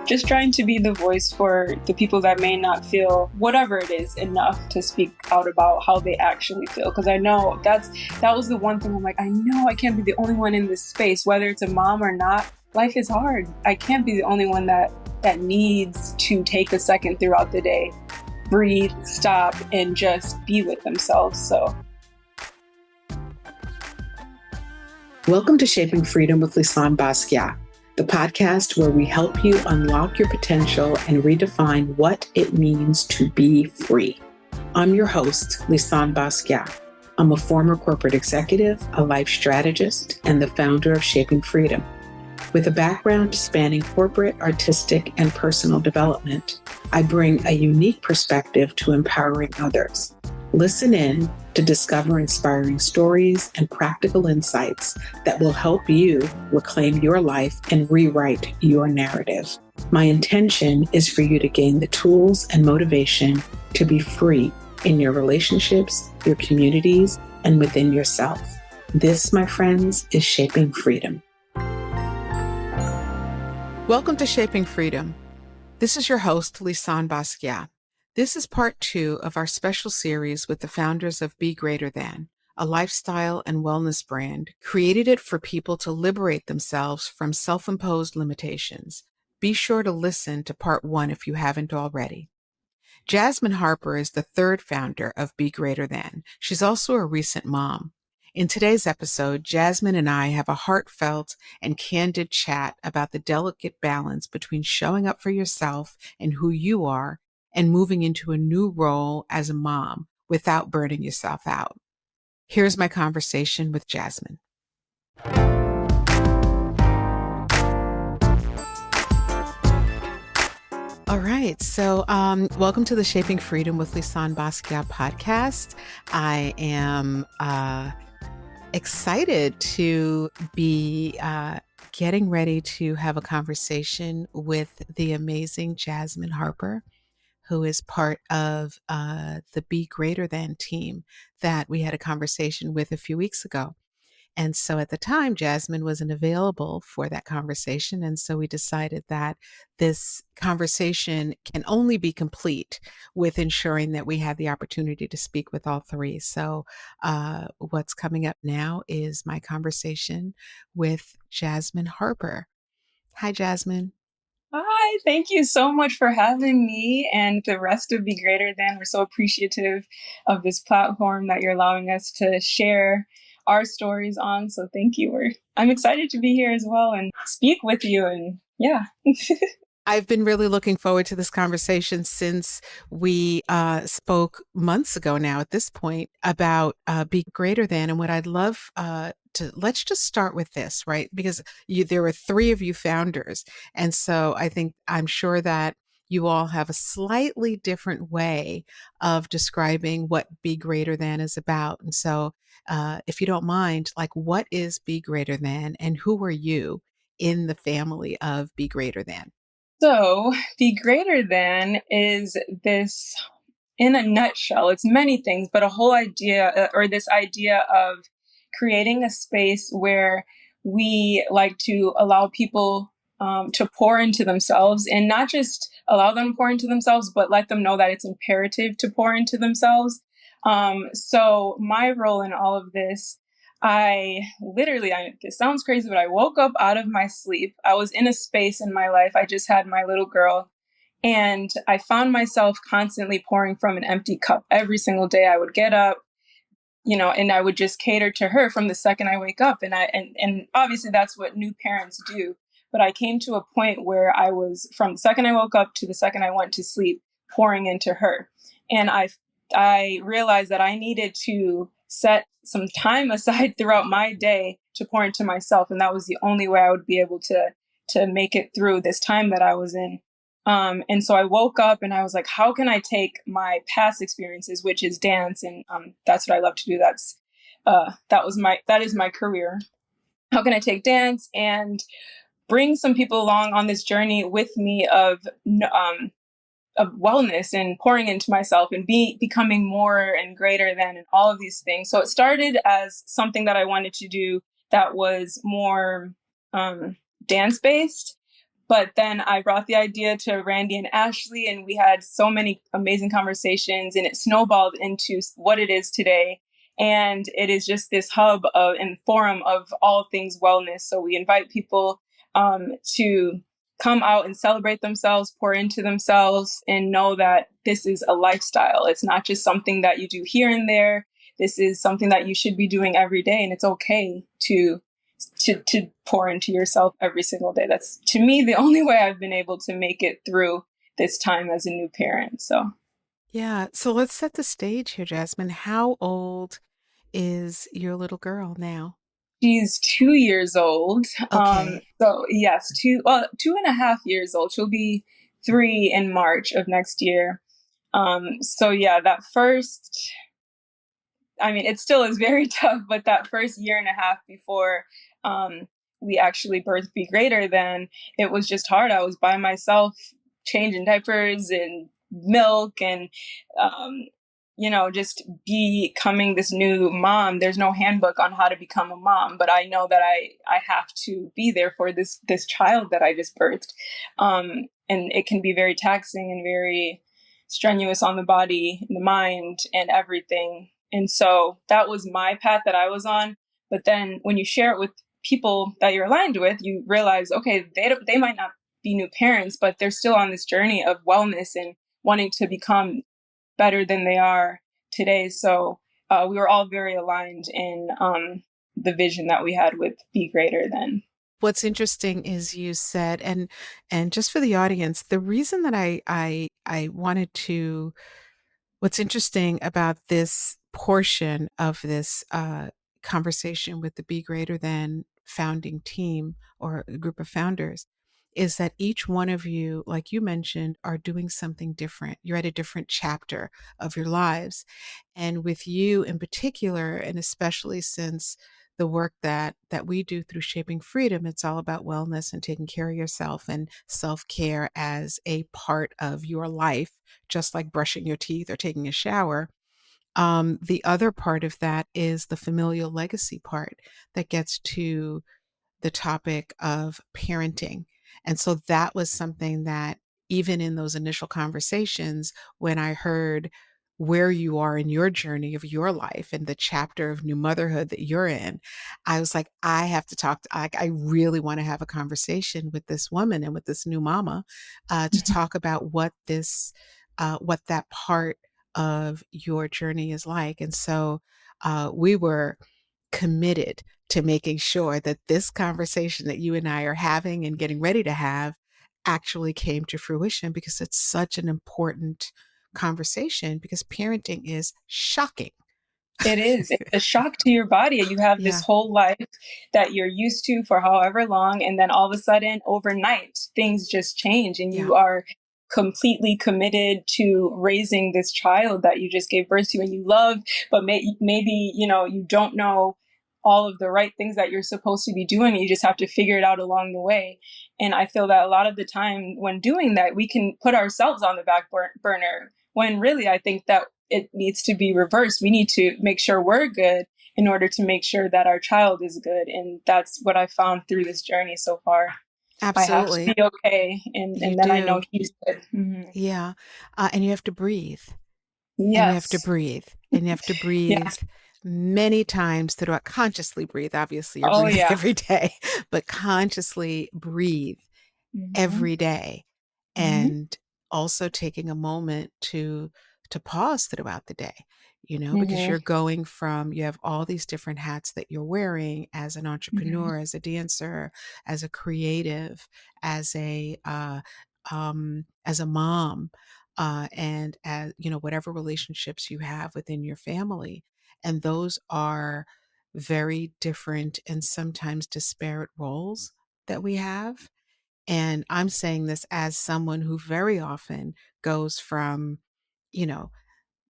just trying to be the voice for the people that may not feel whatever it is enough to speak out about how they actually feel. Because I know that was the one thing I'm like, I know I can't be the only one in this space, whether it's a mom or not. Life is hard. I can't be the only one that needs to take a second throughout the day, breathe, stop, and just be with themselves. So. Welcome to Shaping Freedom with Lisan Basquiat, the podcast where we help you unlock your potential and redefine what it means to be free. I'm your host, Lisan Basquiat. I'm a former corporate executive, a life strategist, and the founder of Shaping Freedom. With a background spanning corporate, artistic, and personal development, I bring a unique perspective to empowering others. Listen in to discover inspiring stories and practical insights that will help you reclaim your life and rewrite your narrative. My intention is for you to gain the tools and motivation to be free in your relationships, your communities, and within yourself. This, my friends, is Shaping Freedom. Welcome to Shaping Freedom. This is your host, Lisan Basquiat. This is part 2 of our special series with the founders of Be Greater Than, a lifestyle and wellness brand, created it for people to liberate themselves from self-imposed limitations. Be sure to listen to part 1 if you haven't already. Jasmine Harper is the third founder of Be Greater Than. She's also a recent mom. In today's episode, Jasmine and I have a heartfelt and candid chat about the delicate balance between showing up for yourself and who you are and moving into a new role as a mom without burning yourself out. Here's my conversation with Jasmine. All right. So welcome to the Shaping Freedom with Lisan Basquiat podcast. I am excited to be getting ready to have a conversation with the amazing Jasmine Harper, who is part of the Be Greater Than team that we had a conversation with a few weeks ago. And so at the time, Jasmine wasn't available for that conversation. And so we decided that this conversation can only be complete with ensuring that we have the opportunity to speak with all three. So what's coming up now is my conversation with Jasmine Harper. Hi, Jasmine. Hi, thank you so much for having me and the rest of Be Greater Than. We're so appreciative of this platform that you're allowing us to share our stories on. So thank you. I'm excited to be here as well and speak with you. And yeah. I've been really looking forward to this conversation since we spoke months ago now at this point about Be Greater Than. And what I'd love let's just start with this, right? Because there were 3 of you founders. And so I'm sure that you all have a slightly different way of describing what Be Greater Than is about. And so if you don't mind, what is Be Greater Than and who are you in the family of Be Greater Than? So Be Greater Than is this, in a nutshell, it's many things, but a whole idea or this idea of creating a space where we like to allow people to pour into themselves, and not just allow them to pour into themselves, but let them know that it's imperative to pour into themselves. So my role in all of this, this sounds crazy, but I woke up out of my sleep. I was in a space in my life. I just had my little girl, and I found myself constantly pouring from an empty cup every single day. I would get up, and I would just cater to her from the second I wake up. And obviously that's what new parents do. But I came to a point where I was, from the second I woke up to the second I went to sleep, pouring into her. And I realized that I needed to set some time aside throughout my day to pour into myself. And that was the only way I would be able to make it through this time that I was in. And so I woke up and I was like, how can I take my past experiences, which is dance, and that's what I love to do. That is my career. How can I take dance and bring some people along on this journey with me of wellness and pouring into myself and becoming more and greater than, and all of these things. So it started as something that I wanted to do that was more dance based. But then I brought the idea to Randy and Ashley, and we had so many amazing conversations, and it snowballed into what it is today. And it is just this hub of and forum of all things wellness. So we invite people to come out and celebrate themselves, pour into themselves, and know that this is a lifestyle. It's not just something that you do here and there. This is something that you should be doing every day, and it's okay to pour into yourself every single day. That's, to me, the only way I've been able to make it through this time as a new parent. So Yeah. So let's set the stage here, Jasmine. How old is your little girl now? she's 2 years old. Okay. So yes, 2.5 years old. She'll be 3 in March of next year. So yeah, that first, I mean, it still is very tough, but that first year and a half before um, we actually birthed Be Greater Than, it was just hard. I was by myself changing diapers and milk and, um, just becoming this new mom. There's no handbook on how to become a mom, but I know that I have to be there for this child that I just birthed. And it can be very taxing and very strenuous on the body, the mind, and everything. And so that was my path that I was on. But then when you share it with people that you're aligned with, you realize, okay, they might not be new parents, but they're still on this journey of wellness and wanting to become better than they are today. So we were all very aligned in the vision that we had with Be Greater Than. What's interesting is you said, and just for the audience, the reason that I wanted to, what's interesting about this portion of this conversation with the Be Greater Than founding team or a group of founders is that each one of you, like you mentioned, are doing something different. You're at a different chapter of your lives. And with you in particular, and especially since the work that we do through Shaping Freedom, it's all about wellness and taking care of yourself and self-care as a part of your life, just like brushing your teeth or taking a shower. The other part of that is the familial legacy part that gets to the topic of parenting. And so that was something that even in those initial conversations, when I heard where you are in your journey of your life and the chapter of new motherhood that you're in, I was like, I have to talk to, I really want to have a conversation with this woman and with this new mama to talk about what that part of your journey is like. And so we were committed to making sure that this conversation that you and I are having and getting ready to have actually came to fruition because it's such an important conversation because parenting is shocking. It is. It's a shock to your body. You have this Yeah, whole life that you're used to for however long, and then all of a sudden, overnight, things just change, and yeah, you are completely committed to raising this child that you just gave birth to and you love, but maybe, you don't know all of the right things that you're supposed to be doing. You just have to figure it out along the way. And I feel that a lot of the time when doing that, we can put ourselves on the back burner when really I think that it needs to be reversed. We need to make sure we're good in order to make sure that our child is good. And that's what I found through this journey so far. I have to absolutely. be okay. You And then I know do. he's good. Hmm. Yeah. And you have to breathe. And you have to Yes. breathe. And you have to Yeah. breathe many times throughout. Consciously breathe. Obviously, you're Oh, breathing yeah. every day, but consciously breathe Hmm. every day, Hmm. and also taking a moment to pause throughout the day, because Hmm. you're going from, you have all these different hats that you're wearing as an Hmm. entrepreneur, as a dancer, as a creative, as a mom, and as whatever relationships you have within your family, and those are very different and sometimes disparate roles that we have. And I'm saying this as someone who very often goes from, you know,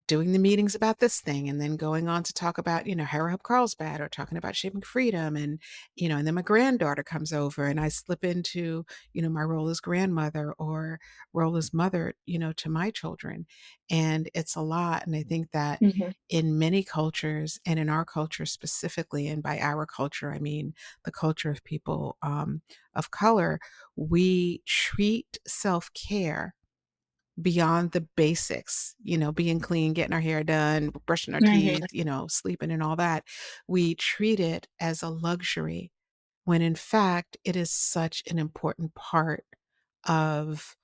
doing the meetings about this thing and then going on to talk about, Hera Hub Carlsbad or talking about Shaping Freedom. And, and then my granddaughter comes over and I slip into, my role as grandmother or role as mother, to my children. And it's a lot. And I think that Mhm. in many cultures and in our culture specifically, and by our culture, I mean the culture of people of color, we treat self care beyond the basics, being clean, getting our hair done, brushing our Mhm. teeth, sleeping and all that. We treat it as a luxury when in fact it is such an important part of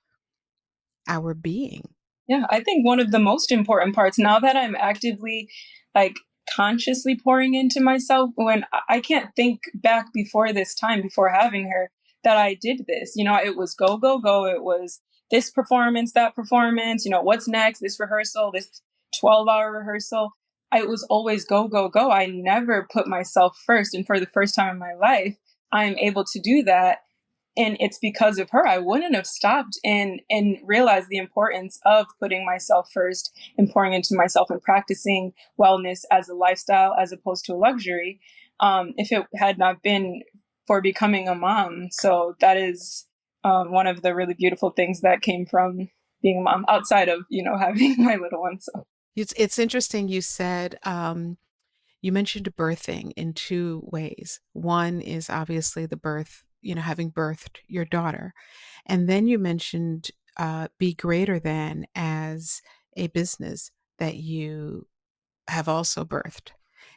our being. Yeah, I think one of the most important parts now that I'm actively like consciously pouring into myself when I can't think back before this time, before having her, that I did this. It was go, go, go. It was this performance, that performance, what's next, this rehearsal, this 12-hour rehearsal. It was always go, go, go. I never put myself first. And for the first time in my life, I'm able to do that, and it's because of her. I wouldn't have stopped and realized the importance of putting myself first and pouring into myself and practicing wellness as a lifestyle as opposed to a luxury, if it had not been for becoming a mom. So that is one of the really beautiful things that came from being a mom, outside of having my little one. So It's interesting you said you mentioned birthing in two ways. One is obviously the birth, having birthed your daughter. And then you mentioned Be Greater Than as a business that you have also birthed.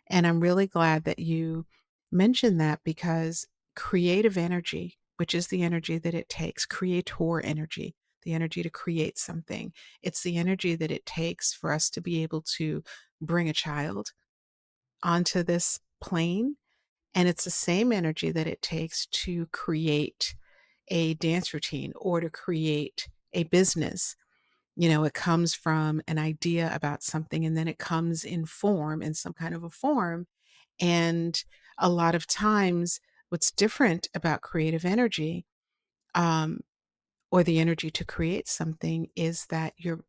And I'm really glad that you mentioned that because creative energy, which is the energy that it takes, creator energy, the energy to create something, it's the energy that it takes for us to be able to bring a child onto this plane. And it's the same energy that it takes to create a dance routine or to create a business. It comes from an idea about something and then it comes in form, in some kind of a form. And a lot of times, what's different about creative energy, um, or the energy to create something, is that you're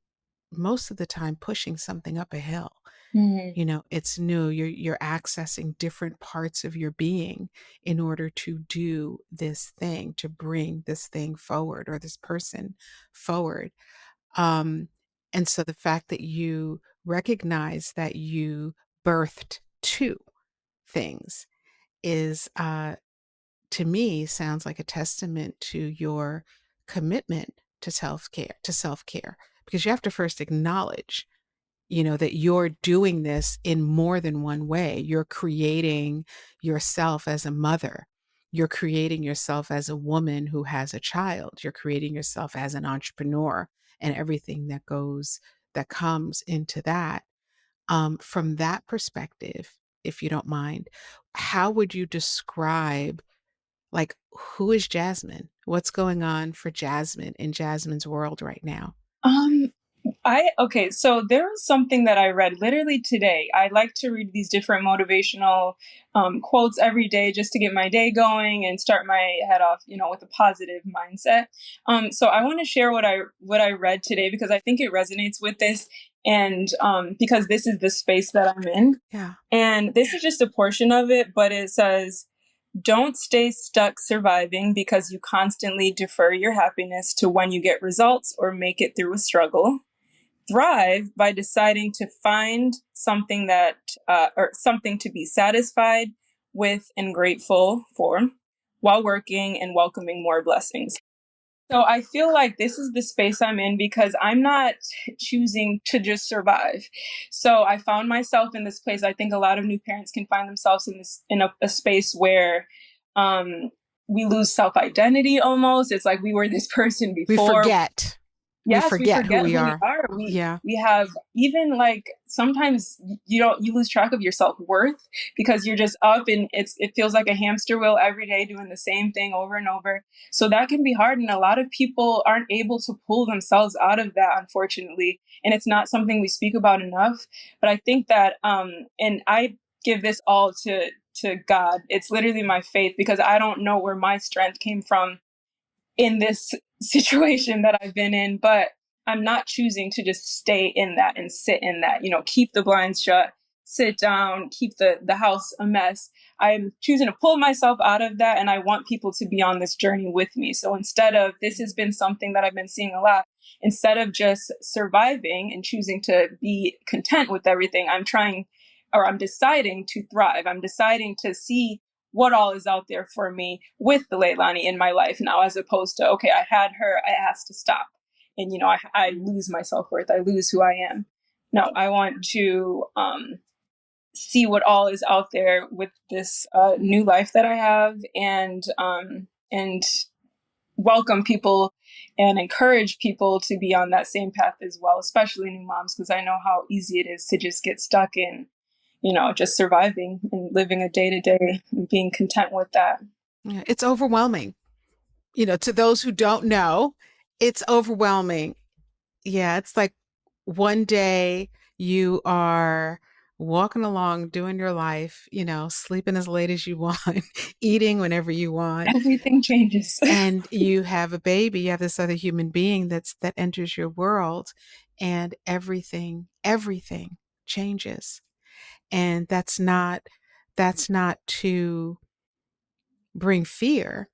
most of the time pushing something up a hill. mhm. It's new. You're accessing different parts of your being in order to do this thing, to bring this thing forward or this person forward. Um, and so the fact that you recognize that you birthed two things is, to me, sounds like a testament to your commitment to self-care, because you have to first acknowledge, that you're doing this in more than one way. You're creating yourself as a mother. You're creating yourself as a woman who has a child. You're creating yourself as an entrepreneur and everything that comes into that. From that perspective, if you don't mind, how would you describe, like, who is Jasmine? What's going on for Jasmine in Jasmine's world right now? Um, okay, so there was something that I read literally today. I like to read these different motivational quotes every day just to get my day going and start my head off, with a positive mindset. So I want to share what I read today because I think it resonates with this, and because this is the space that I'm in, Yeah. and this is just a portion of it, but it says, "Don't stay stuck surviving because you constantly defer your happiness to when you get results or make it through a struggle. Thrive by deciding to find something or something to be satisfied with and grateful for while working and welcoming more blessings." So I feel like this is the space I'm in because I'm not choosing to just survive. So I found myself in this place. I think a lot of new parents can find themselves in a space where um, we lose self identity almost. It's like we were this person We before. forget. We Yes, we forget who forget we who we are. are. Yeah. We have, even like sometimes you lose track of your self-worth because you're just up, and it feels like a hamster wheel every day doing the same thing over and over. So that can be hard, and a lot of people aren't able to pull themselves out of that, unfortunately. And it's not something we speak about enough. But I think that and I give this all to God. It's literally my faith because I don't know where my strength came from in this situation that I've been in. But I'm not choosing to just stay in that and sit in that, keep the blinds shut, sit down, keep the house a mess. I'm choosing to pull myself out of that, and I want people to be on this journey with me. So instead of, this has been something that I've been seeing a lot, instead of just surviving and choosing to be content with everything, I'm deciding to thrive. I'm deciding to see what all is out there for me with the Leilani in my life now, as opposed to, okay, I had her, I asked to stop. And, I lose my self-worth. I lose who I am. No, I want to see what all is out there with this new life that I have, and welcome people and encourage people to be on that same path as well, especially new moms, because I know how easy it is to just get stuck in, just surviving and living a day to day and being content with that. Yeah, it's overwhelming. To those who don't know, it's overwhelming. Yeah, it's like one day you are walking along doing your life, sleeping as late as you want, eating whenever you want. Everything changes. And you have a baby, you have this other human being that enters your world, and everything changes. And that's not to bring fear,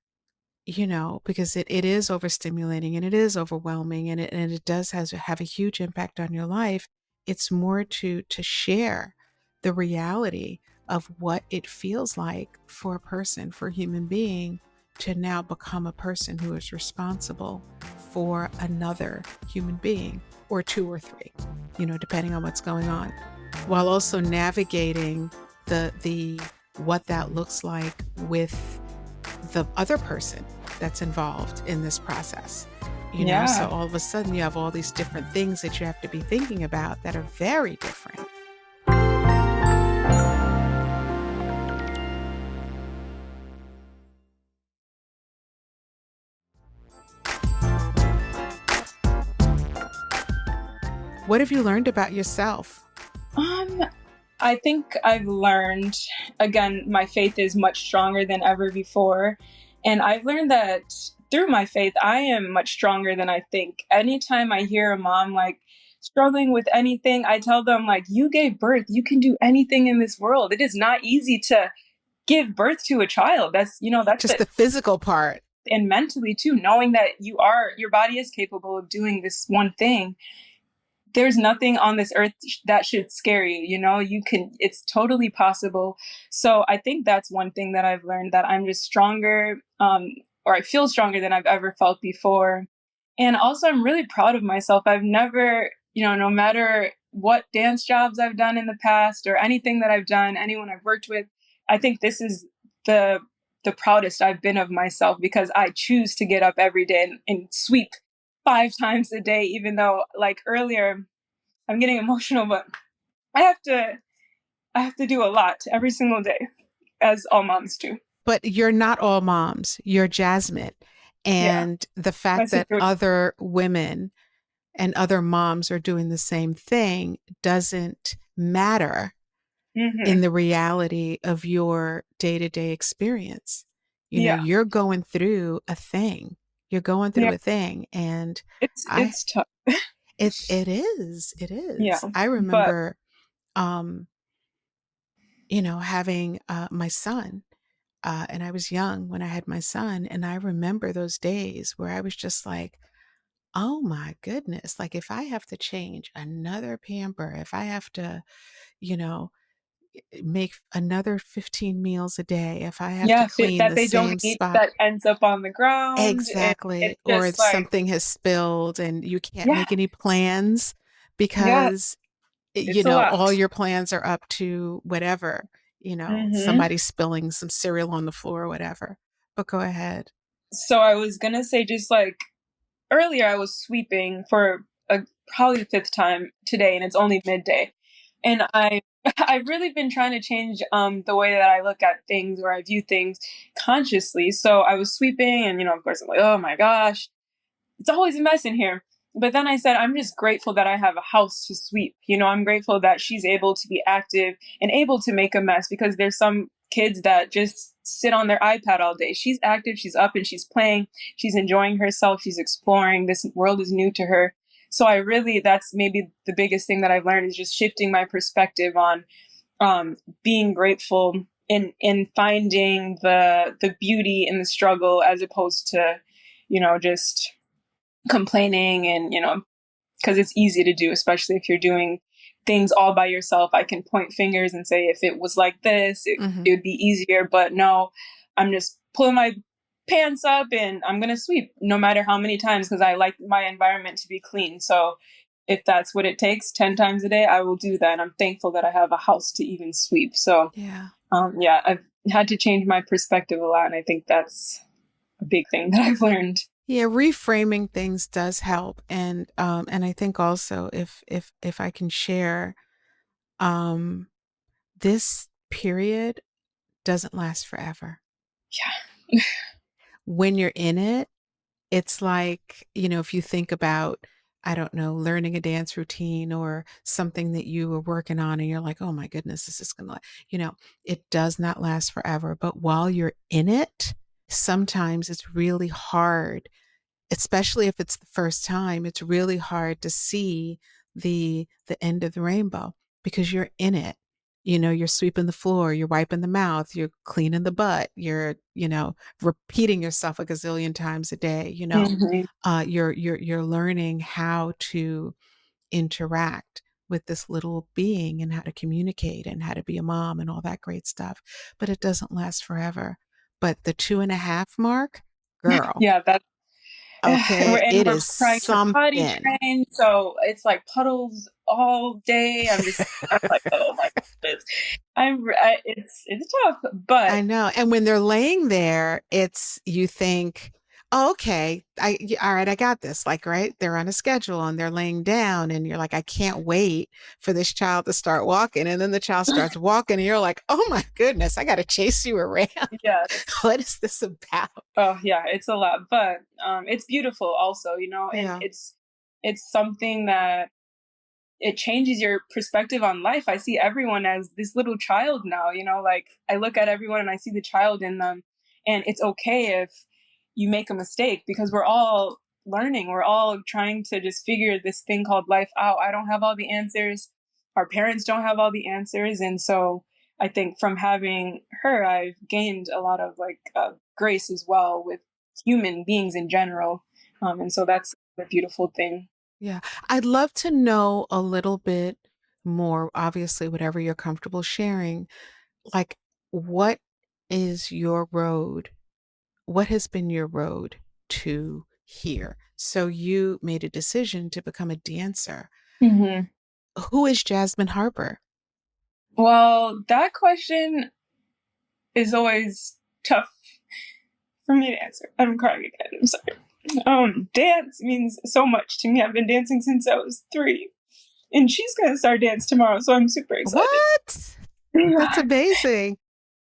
because it is overstimulating and it is overwhelming, and it does have a huge impact on your life. It's more to share the reality of what it feels like for a human being to now become a person who is responsible for another human being, or two or three, depending on what's going on, while also navigating the what that looks like with the other person that's involved in this process. So all of a sudden you have all these different things that you have to be thinking about that are very different. What have you learned about yourself? I think I've learned, again, my faith is much stronger than ever before. And I've learned that through my faith, I am much stronger than I think. Anytime I hear a mom like struggling with anything, I tell them, like, you gave birth, you can do anything in this world. It is not easy to give birth to a child. That's just the physical part. And mentally too, knowing that your body is capable of doing this one thing. There's nothing on this earth that should scare you. It's totally possible. So I think that's one thing that I've learned, that I'm just stronger, or I feel stronger than I've ever felt before. And also, I'm really proud of myself. I've never, no matter what dance jobs I've done in the past or anything that I've done, anyone I've worked with, I think this is the proudest I've been of myself, because I choose to get up every day and sweep 5 times a day, even though, like earlier, I'm getting emotional, but I have to do a lot every single day, as all moms do. But you're not all moms. You're Jasmine. And the fact that other women and other moms are doing the same thing doesn't matter in the reality of your day-to-day experience. You're going through a thing. You're going through a thing, and it's tough. It is. Yeah, I remember, having my son, and I was young when I had my son, and I remember those days where I was just like, oh my goodness, like if I have to change another pamper, if I have to, make another 15 meals a day, if I have to clean that the they same don't eat, spot. that ends up on the ground. Exactly. Or if something has spilled and you can't make any plans because, all your plans are up to whatever, somebody spilling some cereal on the floor or whatever. But go ahead. So I was going to say, just like earlier, I was sweeping for probably the 5th time today, and it's only midday. And I've really been trying to change the way that I look at things, or I view things consciously. So I was sweeping, and of course I'm like, oh my gosh, it's always a mess in here. But then I said, I'm just grateful that I have a house to sweep. I'm grateful that she's able to be active and able to make a mess, because there's some kids that just sit on their iPad all day. She's active, she's up and she's playing, she's enjoying herself, she's exploring. This world is new to her. So that's maybe the biggest thing that I've learned, is just shifting my perspective on being grateful in finding the beauty in the struggle, as opposed to, just complaining. And, because it's easy to do, especially if you're doing things all by yourself. I can point fingers and say, if it was like this, it would be easier. But no, I'm just pulling my pants up and I'm going to sweep no matter how many times, because I like my environment to be clean. So if that's what it takes 10 times a day, I will do that. And I'm thankful that I have a house to even sweep. So, Yeah. yeah, I've had to change my perspective a lot. And I think that's a big thing that I've learned. Yeah, reframing things does help. And I think also, if I can share, um this period doesn't last forever. Yeah. When you're in it, it's like, if you think about, I don't know, learning a dance routine or something that you were working on and you're like, oh my goodness, this is gonna, it does not last forever. But while you're in it, sometimes it's really hard, especially if it's the first time. It's really hard to see the end of the rainbow because you're in it. You're sweeping the floor, you're wiping the mouth, you're cleaning the butt, you're, repeating yourself a gazillion times a day. Mhm. You're learning how to interact with this little being and how to communicate and how to be a mom and all that great stuff. But it doesn't last forever. But the 2.5 mark, girl, Yeah, that's okay, it we're is trying to potty something. train, so it's like puddles all day. I'm like, oh my goodness, it's tough, but I know. And when they're laying there, you think, oh, okay, all right, I got this. Like, right, they're on a schedule and they're laying down, and you're like, I can't wait for this child to start walking. And then the child starts walking, and you're like, oh my goodness, I got to chase you around. yes, What is this about? oh yeah, it's a lot, but it's beautiful also, and Yeah. it's something that it changes your perspective on life. I see everyone as this little child now, like I look at everyone and I see the child in them. And it's okay if you make a mistake, because we're all learning. We're all trying to just figure this thing called life out. I don't have all the answers. Our parents don't have all the answers. And so I think from having her, I've gained a lot of grace as well with human beings in general. And so that's a beautiful thing. Yeah. I'd love to know a little bit more, obviously, whatever you're comfortable sharing. Like, what is your road? What has been your road to here? So you made a decision to become a dancer. Hmm. Who is Jasmine Harper? Well, that question is always tough for me to answer. I'm crying again. I'm sorry. Dance means so much to me. I've been dancing since I was 3, and she's gonna start dance tomorrow, so I'm super excited. What? That's amazing.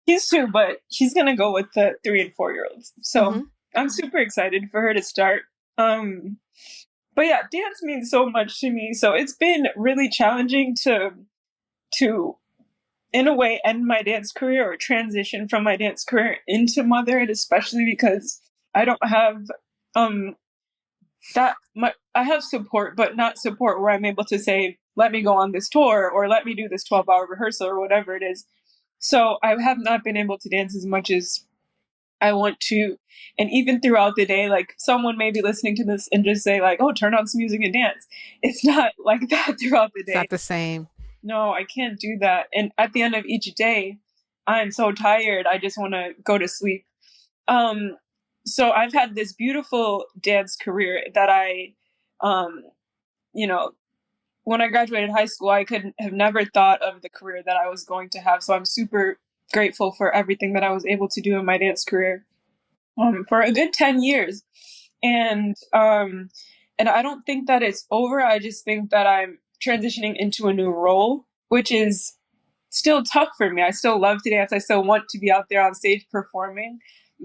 She's 2, but she's gonna go with the 3 and 4-year-olds. So Hmm. I'm super excited for her to start. But yeah, dance means so much to me. So it's been really challenging to in a way end my dance career or transition from my dance career into motherhood, especially because I don't have um I have support, but not support where I'm able to say, let me go on this tour or let me do this 12-hour rehearsal or whatever it is. So I have not been able to dance as much as I want to. And even throughout the day, like someone may be listening to this and just say like, oh, turn on some music and dance. It's not like that throughout the It's day. not the same. No, I can't do that. And at the end of each day, I'm so tired. I just want to go to sleep. Um, so I've had this beautiful dance career that um, you know, when I graduated high school, I could have never thought of the career that I was going to have. So I'm super grateful for everything that I was able to do in my dance career for a good 10 years. And I don't think that it's over. I just think that I'm transitioning into a new role, which is still tough for me. I still love to dance. I still want to be out there on stage performing,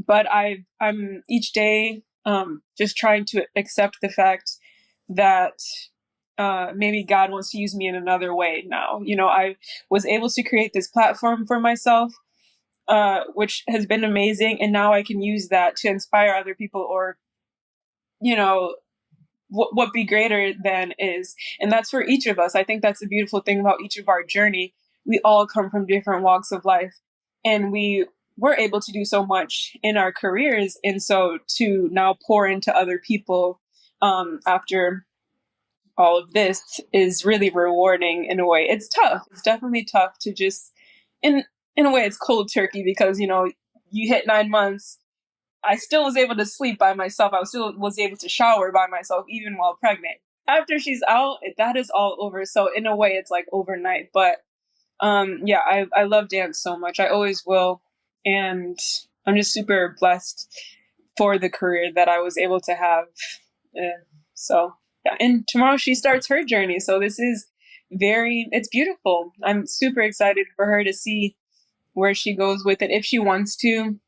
but I'm each day just trying to accept the fact that maybe God wants to use me in another way now. I was able to create this platform for myself, which has been amazing, and now I can use that to inspire other people, or you know what be greater than is. And that's for each of us. I think that's the beautiful thing about each of our journey. We all come from different walks of life, and we were able to do so much in our careers. And so to now pour into other people after all of this is really rewarding in a way. It's tough. It's definitely tough to just, in in a way, it's cold turkey because, you hit 9 months. I still was able to sleep by myself. I still was able to shower by myself, even while pregnant. After she's out, that is all over. So in a way, it's like overnight. But yeah, I love dance so much. I always will, and I'm just super blessed for the career that I was able to have. So yeah, and tomorrow she starts her journey. So this is it's beautiful. I'm super excited for her to see where she goes with it if she wants to.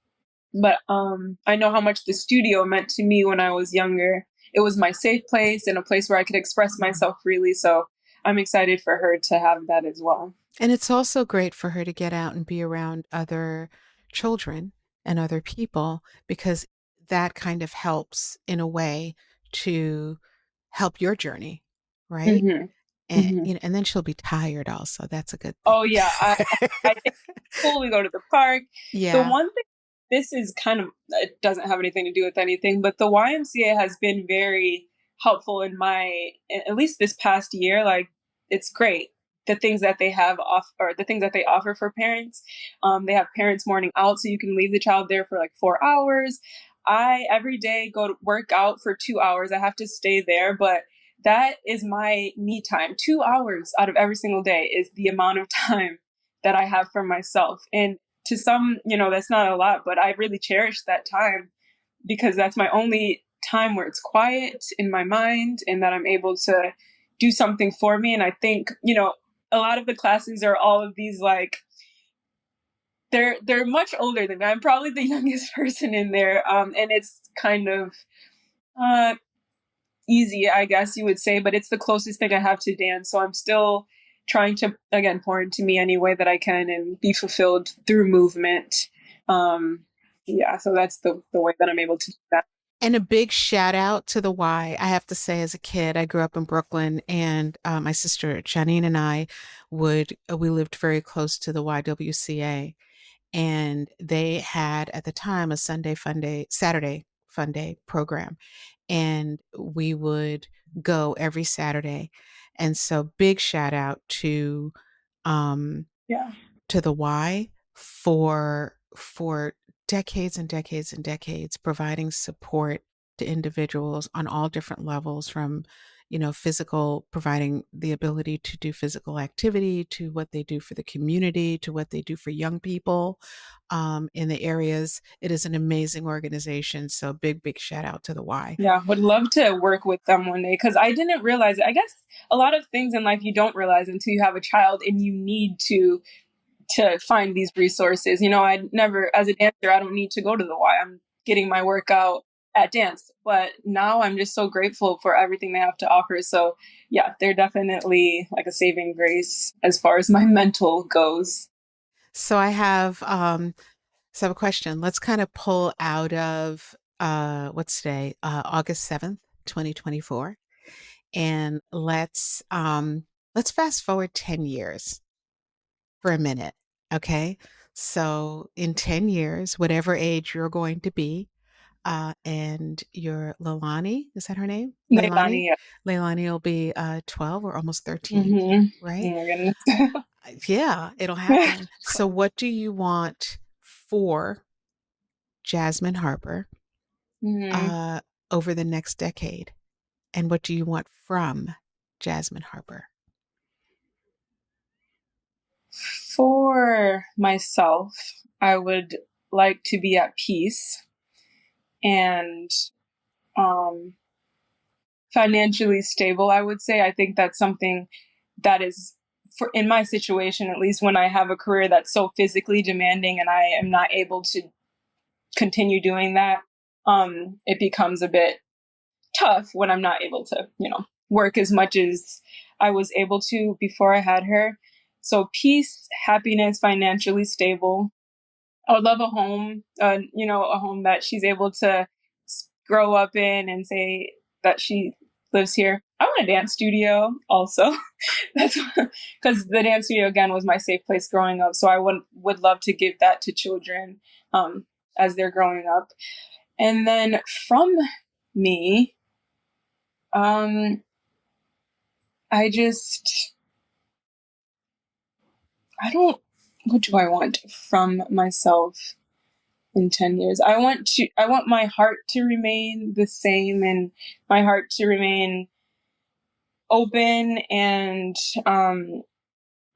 But I know how much the studio meant to me when I was younger. It was my safe place and a place where I could express myself freely. So I'm excited for her to have that as well. And it's also great for her to get out and be around other children and other people because that kind of helps in a way to help your journey, right? Hmm. And Hmm. and then she'll be tired also. That's a good thing. Oh yeah, I take school. We go to the park. The Yeah. one thing, this is kind of, it doesn't have anything to do with anything, but the YMCA has been very helpful in at least this past year. Like, it's great. The things that they have or the things that they offer for parents. They have parents morning out, so you can leave the child there for like 4 hours. I every day go to work out for 2 hours. I have to stay there, but that is my me time. 2 hours out of every single day is the amount of time that I have for myself. And to some, that's not a lot, but I really cherish that time because that's my only time where it's quiet in my mind and that I'm able to do something for me. And I think, a lot of the classes are all of these like, they're much older than me. I'm probably the youngest person in there. And it's kind of uh easy, I guess you would say, but it's the closest thing I have to dance. So I'm still trying to, again, pour into me any way that I can and be fulfilled through movement. Yeah, so that's the way that I'm able to do that. And a big shout out to the Y. I have to say, as a kid, I grew up in Brooklyn, and my sister Janine and I we lived very close to the YWCA, and they had at the time a Saturday fun day program, and we would go every Saturday. And so, big shout out um, Yeah. to the Y for decades and decades and decades providing support to individuals on all different levels from physical providing the ability to do physical activity to what they do for the community to what they do for young people in the areas. It is an amazing organization, so big shout out to the Y. Yeah, would love to work with them one day because I didn't realize it. I guess a lot of things in life you don't realize until you have a child and you need to find these resources. I never, as a dancer, I don't need to go to the Y. I'm getting my workout at dance. But now I'm just so grateful for everything they have to offer. So yeah, they're definitely like a saving grace as far as my mental goes. So I have a question. Let's kind of pull out of what's today, August 7th, 2024, and let's fast forward 10 years for a minute. Okay. So in 10 years, whatever age you're going to be, and your Leilani, is that her name? Leilani? Leilani, yeah. Leilani will be 12 or almost 13, Mm-hmm. Oh right? my goodness. Yeah, it'll happen. So what do you want for Jasmine Harper Mhm. uh, over the next decade? And what do you want from Jasmine Harper? For myself, I would like to be at peace and um, financially stable, I would say. I think that's something that is, for in my situation, at least when I have a career that's so physically demanding and I am not able to continue doing that, it becomes a bit tough when I'm not able to, work as much as I was able to before I had her. So peace, happiness, financially stable. I would love a home, a home that she's able to grow up in and say that she lives here. I want a dance studio also. That's because the dance studio again was my safe place growing up. So I would love to give that to children as they're growing up. And then from me, um, I just I don't. What do I want from myself in 10 years? I want my heart to remain the same and my heart to remain open and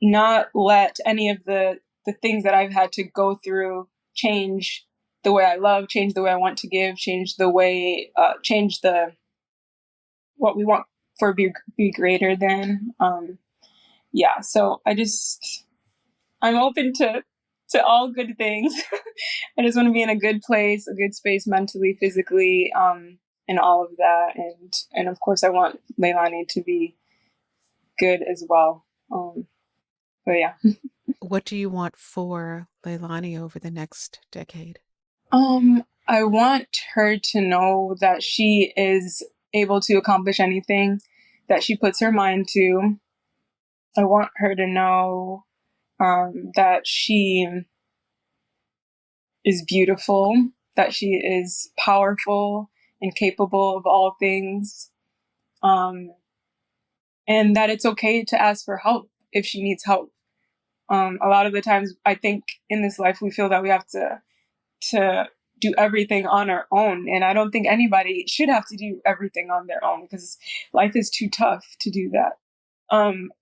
not let any of the things that I've had to go through change the way I love, change the way I want to give, change the way, change the what we want for be greater than. Yeah, so I'm open to all good things. I just want to be in a good place, a good space mentally, physically, and all of that. And of course, I want Leilani to be good as well. But yeah. What do you want for Leilani over the next decade? I want her to know that she is able to accomplish anything that she puts her mind to. I want her to know that she is beautiful, that she is powerful and capable of all things, um, and that it's okay to ask for help if she needs help. A lot of the times, I think in this life, we feel that we have to do everything on our own. And I don't think anybody should have to do everything on their own because life is too tough to do that.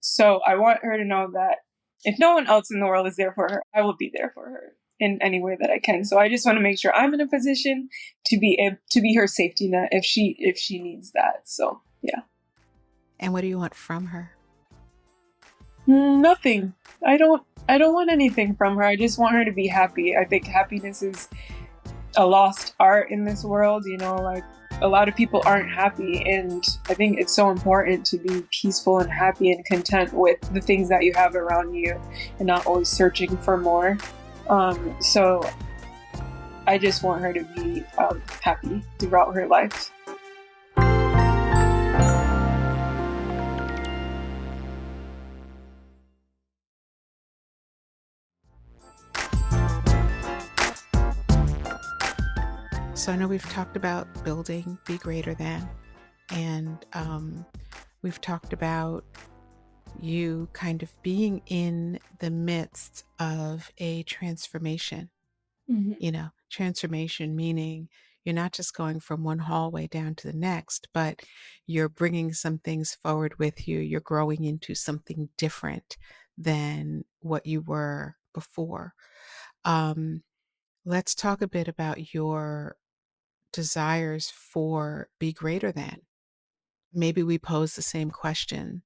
So I want her to know that if no one else in the world is there for her, I will be there for her in any way that I can. So I just want to make sure I'm in a position to be her safety net if she needs that. So yeah. And what do you want from her? Nothing. I don't want anything from her. I just want her to be happy. I think happiness is a lost art in this world, like a lot of people aren't happy, and I think it's so important to be peaceful and happy and content with the things that you have around you and not always searching for more. So I just want her to be happy throughout her life. So I know we've talked about building Be Greater Than, and we've talked about you kind of being in the midst of a transformation. Mm-hmm. Transformation meaning you're not just going from one hallway down to the next, but you're bringing some things forward with you. You're growing into something different than what you were before. Let's talk a bit about your desires for Be Greater Than. Maybe we pose the same question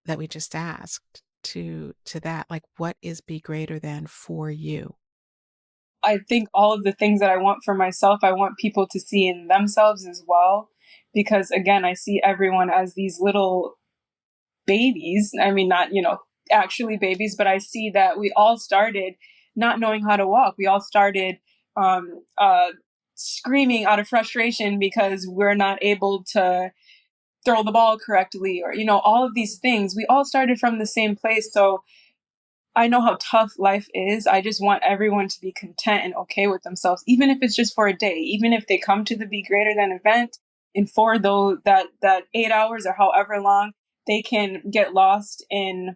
that we just asked to that, like, what is Be Greater Than for you? I think all of the things that I want for myself, I want people to see in themselves as well. Because again, I see everyone as these little babies. I mean, not, actually babies, but I see that we all started not knowing how to walk. We all started screaming out of frustration because we're not able to throw the ball correctly, or, all of these things. We all started from the same place. So I know how tough life is. I just want everyone to be content and okay with themselves, even if it's just for a day, even if they come to the Be Greater Than event and for that 8 hours or however long, they can get lost in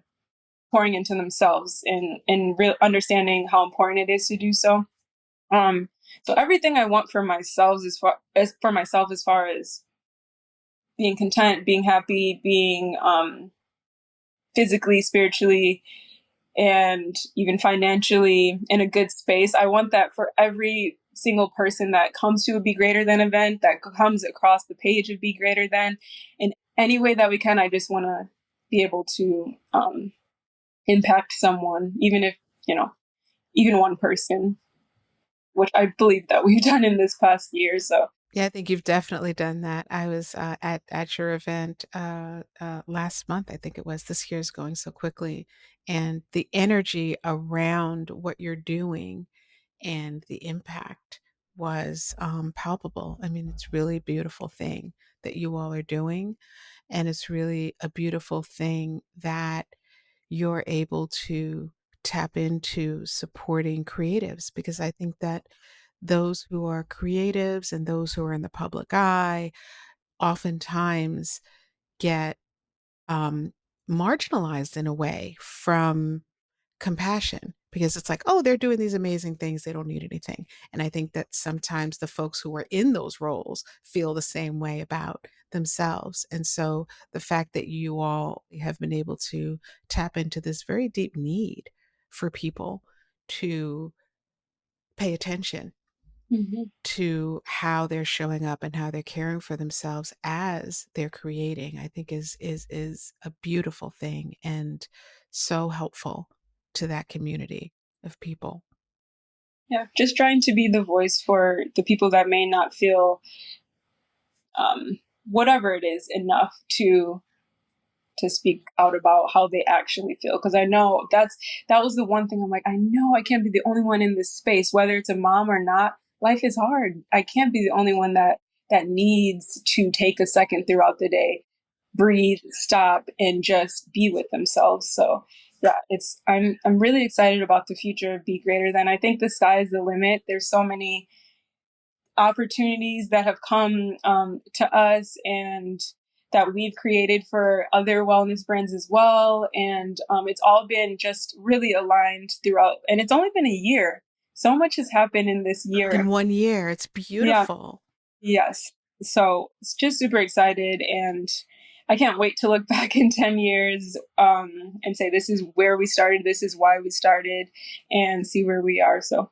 pouring into themselves and real understanding how important it is to do so. So everything I want for myself as far as being content, being happy, being physically, spiritually, and even financially in a good space. I want that for every single person that comes to a Be Greater Than event, that comes across the page of Be Greater Than. In any way that we can, I just want to be able to impact someone, even if, even one person, which I believe that we've done in this past year. So Yeah, I think you've definitely done that. I was at your event last month, I think it was. This year's going so quickly. And the energy around what you're doing and the impact was palpable. I mean, it's really a beautiful thing that you all are doing. And it's really a beautiful thing that you're able to tap into supporting creatives, because I think that those who are creatives and those who are in the public eye oftentimes get um, marginalized in a way from compassion, because it's like, oh, they're doing these amazing things, they don't need anything. And I think that sometimes the folks who are in those roles feel the same way about themselves. And so the fact that you all have been able to tap into this very deep need for people to pay attention Hmm. to how they're showing up and how they're caring for themselves as they're creating, I think is a beautiful thing and so helpful to that community of people. Yeah, just trying to be the voice for the people that may not feel whatever it is enough to speak out about how they actually feel. Because I know that was the one thing I'm like, I know I can't be the only one in this space, whether it's a mom or not. Life is hard. I can't be the only one that needs to take a second throughout the day, breathe, stop, and just be with themselves. So yeah, I'm really excited about the future of Be Greater Than. I think the sky is the limit. There's so many opportunities that have come to us and that we've created for other wellness brands as well. And it's all been just really aligned throughout. And it's only been a year. So much has happened in this In year. 1 year, it's Yeah. beautiful. Yes. So it's just super excited. And I can't wait to look back in 10 years and say, this is where we started. This is why we started, and see where we are. So,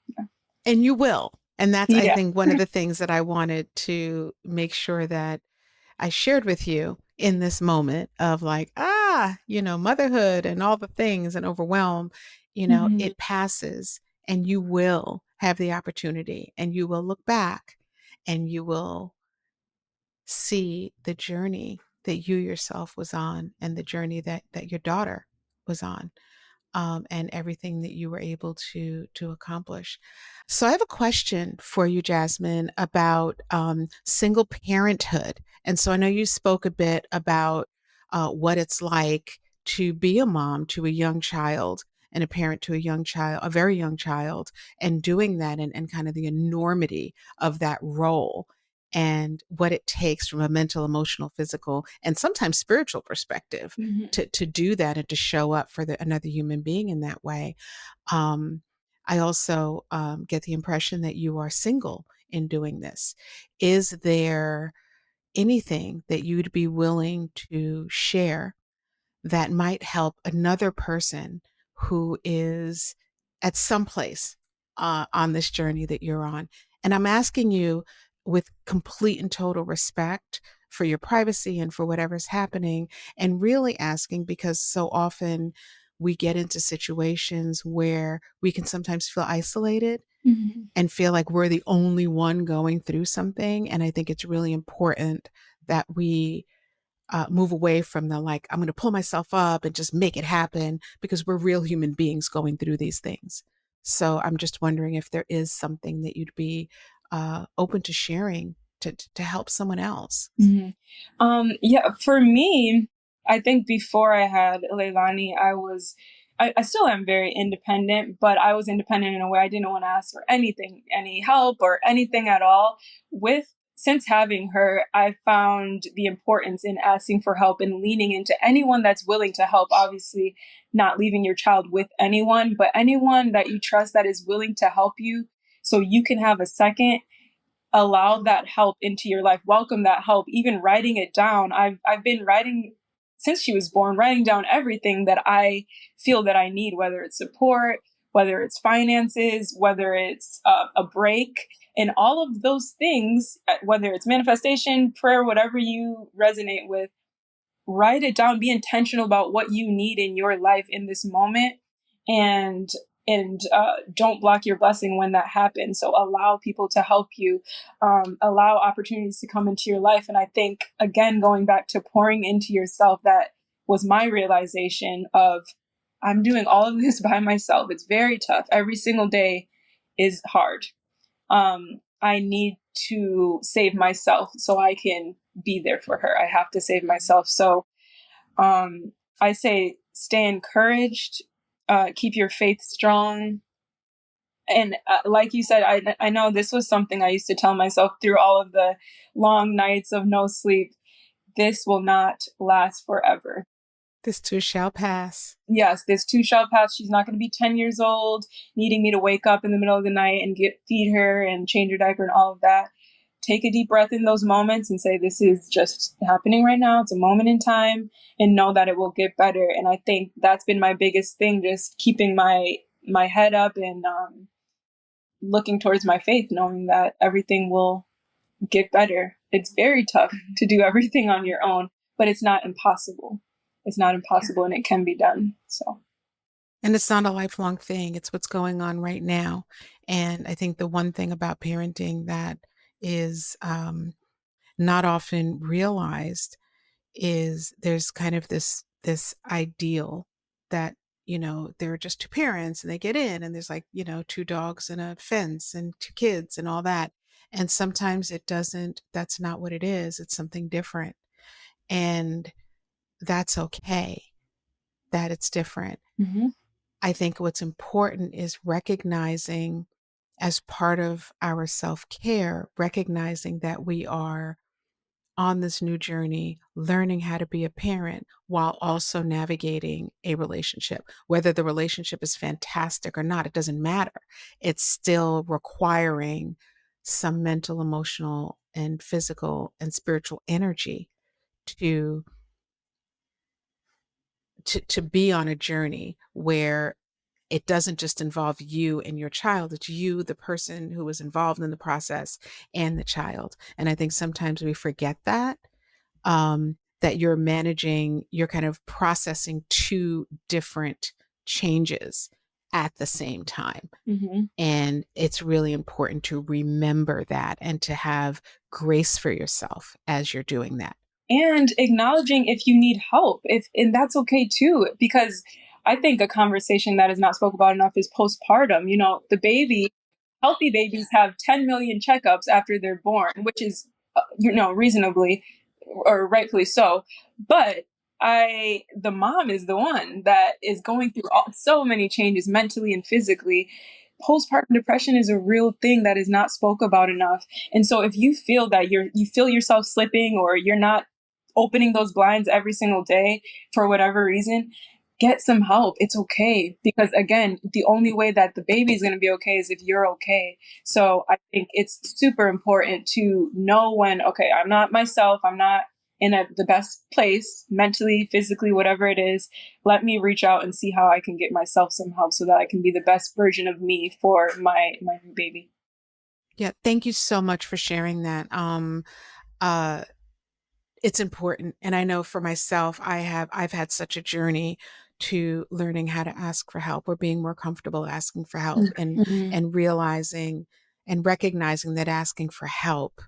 And you will. And that's, I yeah. think, one of the things that I wanted to make sure that I shared with you in this moment of like, motherhood and all the things and overwhelm, Hmm. it passes, and you will have the opportunity and you will look back and you will see the journey that you yourself was on and the journey that your daughter was on, and everything that you were able to accomplish. So I have a question for you, Jasmine, about single parenthood. And so I know you spoke a bit about what it's like to be a mom to a young child and a parent to a young child, a very young child, and doing that, and kind of the enormity of that role and what it takes from a mental, emotional, physical, and sometimes spiritual perspective Hmm. to do that and to show up for another human being in that way. Um, I also get the impression that you are single in doing this. Is there anything that you'd be willing to share that might help another person who is at some place on this journey that you're on? And I'm asking you with complete and total respect for your privacy and for whatever's happening, and really asking because so often we get into situations where we can sometimes feel isolated Hmm. and feel like we're the only one going through something. And I think it's really important that we move away from the like, I'm going to pull myself up and just make it happen, because we're real human beings going through these things. So I'm just wondering if there is something that you'd be open to sharing to help someone else. Hmm. Yeah, for me, I think before I had Leilani, I still am very independent, but I was independent in a way I didn't want to ask for anything, any help or anything at all. Since having her, I found the importance in asking for help and leaning into anyone that's willing to help. Obviously, not leaving your child with anyone, but anyone that you trust that is willing to help you so you can have a second. Allow that help into your life, welcome that help, even writing it down. I've been writing since she was born, writing down everything that I feel that I need, whether it's support, whether it's finances, whether it's a break, and all of those things, whether it's manifestation, prayer, whatever you resonate with, write it down, be intentional about what you need in your life in this moment, and don't block your blessing when that happens. So allow people to help you, allow opportunities to come into your life. And I think, again, going back to pouring into yourself, that was my realization of, I'm doing all of this by myself. It's very tough. Every single day is hard. I need to save myself so I can be there for her. I have to save myself. So I say stay encouraged, keep your faith strong. And like you said, I know this was something I used to tell myself through all of the long nights of no sleep. This will not last forever. This too shall pass. Yes, this too shall pass. She's not going to be 10 years old, needing me to wake up in the middle of the night and feed her and change her diaper and all of that. Take a deep breath in those moments and say, this is just happening right now. It's a moment in time, and know that it will get better. And I think that's been my biggest thing, just keeping my head up and looking towards my faith, knowing that everything will get better. It's very tough to do everything on your own, but it's not impossible. It's not impossible, and it can be done. So, And it's not a lifelong thing. It's what's going on right now. And I think the one thing about parenting that is not often realized is there's kind of this ideal that, there are just two parents and they get in and there's like, two dogs and a fence and two kids and all that. And sometimes that's not what it is. It's something different. And that's okay that it's different. mm-hmm. I think what's important is recognizing, as part of our self-care, recognizing that we are on this new journey, learning how to be a parent while also navigating a relationship. Whether the relationship is fantastic or not, it doesn't matter. It's still requiring some mental, emotional, and physical and spiritual energy to be on a journey where it doesn't just involve you and your child, it's you, the person who was involved in the process, and the child. And I think sometimes we forget that you're kind of processing two different changes at the same time. Mm-hmm. And it's really important to remember that and to have grace for yourself as you're doing that. And acknowledging if you need help, and that's okay too, because I think a conversation that is not spoke about enough is postpartum. The baby, healthy babies have 10 million checkups after they're born, which is, reasonably or rightfully so. But the mom is the one that is going through so many changes mentally and physically. Postpartum depression is a real thing that is not spoke about enough. And so if you feel that you feel yourself slipping, or you're not opening those blinds every single day for whatever reason, get some help. It's okay. Because again, the only way that the baby is going to be okay is if you're okay. So I think it's super important to know when, okay, I'm not myself. I'm not in the best place mentally, physically, whatever it is. Let me reach out and see how I can get myself some help so that I can be the best version of me for my new baby. Yeah. Thank you so much for sharing that. It's important. And I know for myself, I've had such a journey to learning how to ask for help, or being more comfortable asking for help, Mm-hmm. and realizing and recognizing that asking for help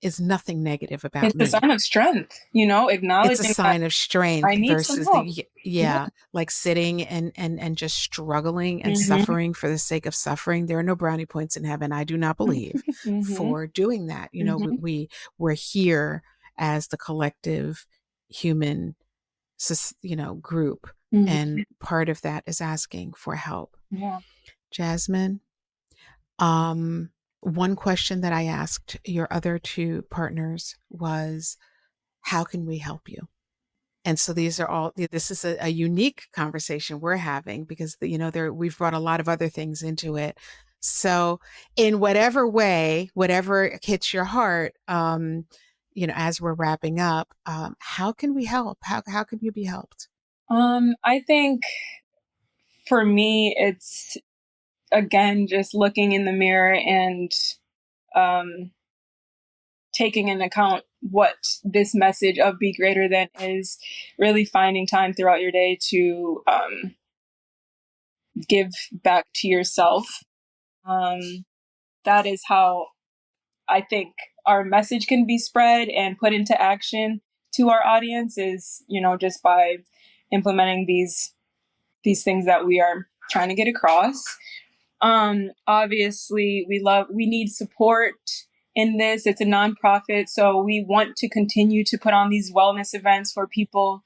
is nothing negative about It's a me. sign of strength, It's a acknowledging that sign of strength I need some versus help. Yeah. like sitting and just struggling and Mm-hmm. suffering for the sake of suffering. There are no brownie points in heaven, I do not believe, Mm-hmm. for doing that. Mm-hmm. We're here as the collective human, group, Mm-hmm. and part of that is asking for help. Yeah. Jasmine, one question that I asked your other two partners was, how can we help you? And so this is a unique conversation we're having, because we've brought a lot of other things into it. So in whatever way, whatever hits your heart, as we're wrapping up, how can we help? How can you be helped? I think for me, it's again just looking in the mirror and um, taking into account what this message of be greater than is, really finding time throughout your day to give back to yourself. That is how I think our message can be spread and put into action to our audience, is, just by implementing these things that we are trying to get across. Obviously, we need support in this. It's a nonprofit, so we want to continue to put on these wellness events for people,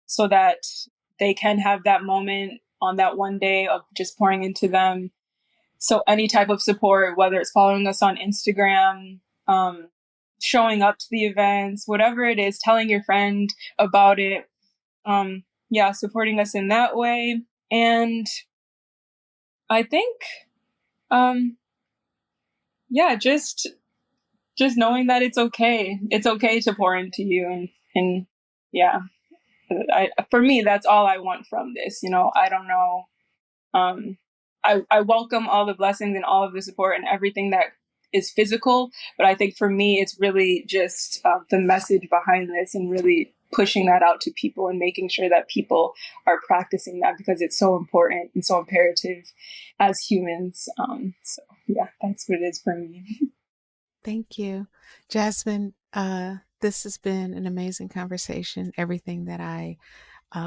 so that they can have that moment on that one day of just pouring into them. So any type of support, whether it's following us on Instagram, showing up to the events, whatever it is, telling your friend about it, supporting us in that way. And I think, just knowing that it's okay. It's okay to pour into you, and yeah, for me, that's all I want from this. I don't know. I welcome all the blessings and all of the support and everything that is physical, but I think for me, it's really just the message behind this and really pushing that out to people and making sure that people are practicing that, because it's so important and so imperative as humans. So yeah, that's what it is for me. Thank you. Jasmine, this has been an amazing conversation. Everything that I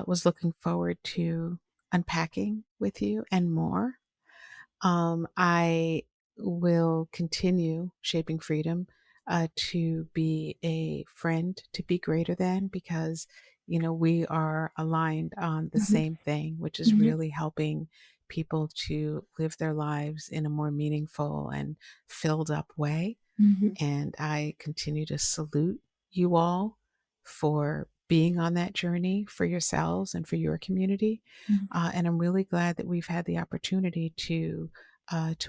was looking forward to unpacking with you and more. I will continue Shaping Freedom to be a friend, to be greater than, because, we are aligned on the same thing, which is really helping people to live their lives in a more meaningful and filled up way. And I continue to salute you all for being on that journey for yourselves and for your community. And I'm really glad that we've had the opportunity to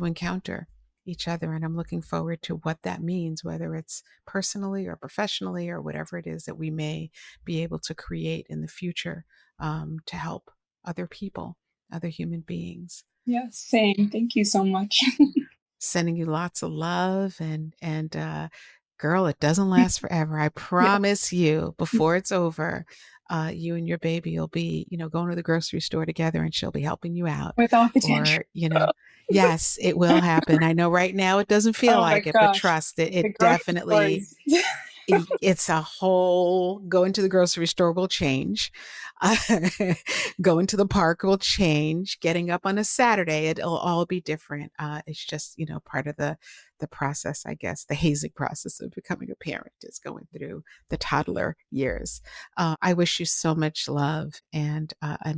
encounter each other. And I'm looking forward to what that means, whether it's personally or professionally or whatever it is that we may be able to create in the future, to help other people, other human beings. Yeah, same. Thank you so much. Sending you lots of love, and girl, it doesn't last forever. I promise you, before it's over, you and your baby will be, going to the grocery store together, and she'll be helping you out. Without the tantrum. Or, yes, it will happen. I know right now it doesn't feel Oh my like it, but gosh. trust it. The It grocery definitely, stores. it's a whole, going to the grocery store will change. Going to the park will change. Getting up on a Saturday, it'll all be different. It's just, part of the process, I guess, the hazing process of becoming a parent is going through the toddler years. I wish you so much love and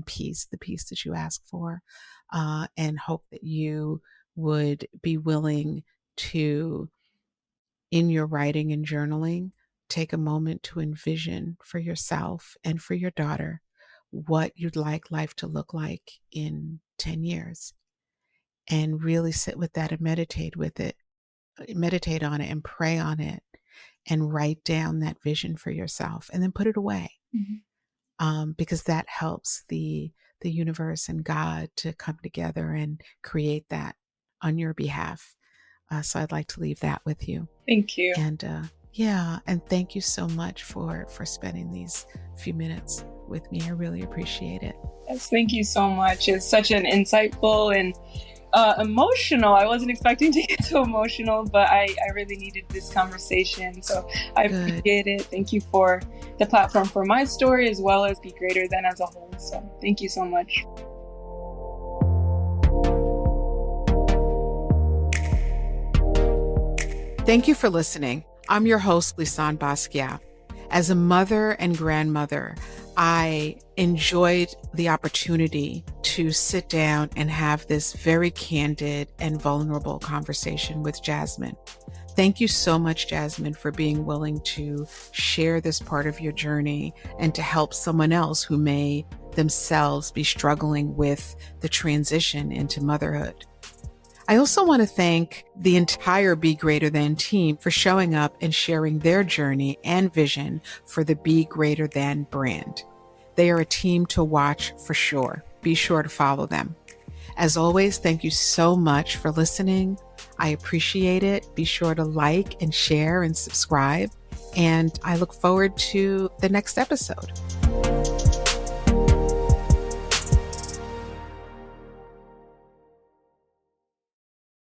peace, the peace that you ask for, and hope that you would be willing to, in your writing and journaling, take a moment to envision for yourself and for your daughter what you'd like life to look like in 10 years, and really sit with that and meditate on it and pray on it, and write down that vision for yourself, and then put it away. Because that helps the universe and God to come together and create that on your behalf. So I'd like to leave that with you. Thank you. And and thank you so much for spending these few minutes with me. I really appreciate it. Yes, thank you so much. It's such an insightful and emotional. I wasn't expecting to get so emotional, but I really needed this conversation. So I appreciate it. Thank you for the platform for my story, as well as Be Greater Than as a whole. So thank you so much. Thank you for listening. I'm your host, Lisanne Basquiat. As a mother and grandmother, I enjoyed the opportunity to sit down and have this very candid and vulnerable conversation with Jasmine. Thank you so much, Jasmine, for being willing to share this part of your journey and to help someone else who may themselves be struggling with the transition into motherhood. I also want to thank the entire Be Greater Than team for showing up and sharing their journey and vision for the Be Greater Than brand. They are a team to watch for sure. Be sure to follow them. As always, thank you so much for listening. I appreciate it. Be sure to like and share and subscribe. And I look forward to the next episode.